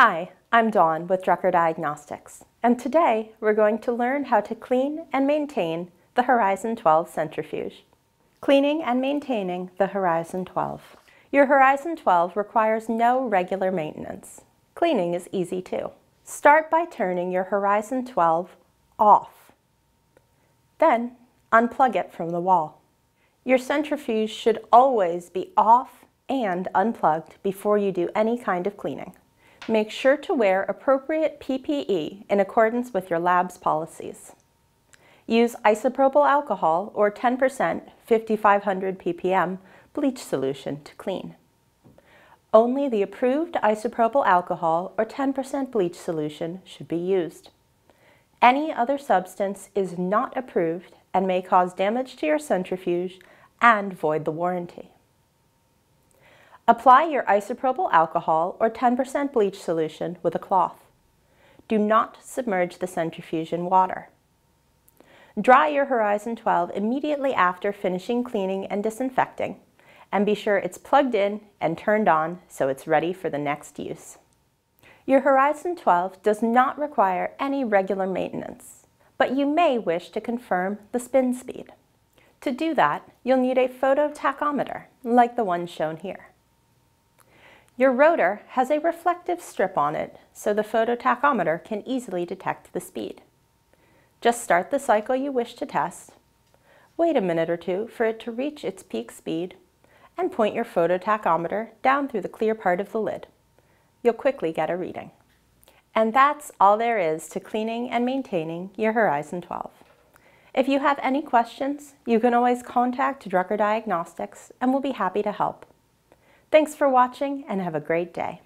Hi, I'm Dawn with Drucker Diagnostics, and today we're going to learn how to clean and maintain the Horizon 12 centrifuge. Cleaning and maintaining the Horizon 12. Your Horizon 12 requires no regular maintenance. Cleaning is easy too. Start by turning your Horizon 12 off. Then unplug it from the wall. Your centrifuge should always be off and unplugged before you do any kind of cleaning. Make sure to wear appropriate PPE in accordance with your lab's policies. Use isopropyl alcohol or 10% 5500 ppm bleach solution to clean. Only the approved isopropyl alcohol or 10% bleach solution should be used. Any other substance is not approved and may cause damage to your centrifuge and void the warranty. Apply your isopropyl alcohol or 10% bleach solution with a cloth. Do not submerge the centrifuge in water. Dry your Horizon 12 immediately after finishing cleaning and disinfecting, and be sure it's plugged in and turned on so it's ready for the next use. Your Horizon 12 does not require any regular maintenance, but you may wish to confirm the spin speed. To do that, you'll need a phototachometer, like the one shown here. Your rotor has a reflective strip on it, so the phototachometer can easily detect the speed. Just start the cycle you wish to test, wait a minute or two for it to reach its peak speed, and point your phototachometer down through the clear part of the lid. You'll quickly get a reading. And that's all there is to cleaning and maintaining your Horizon 12. If you have any questions, you can always contact Drucker Diagnostics and we'll be happy to help. Thanks for watching and have a great day.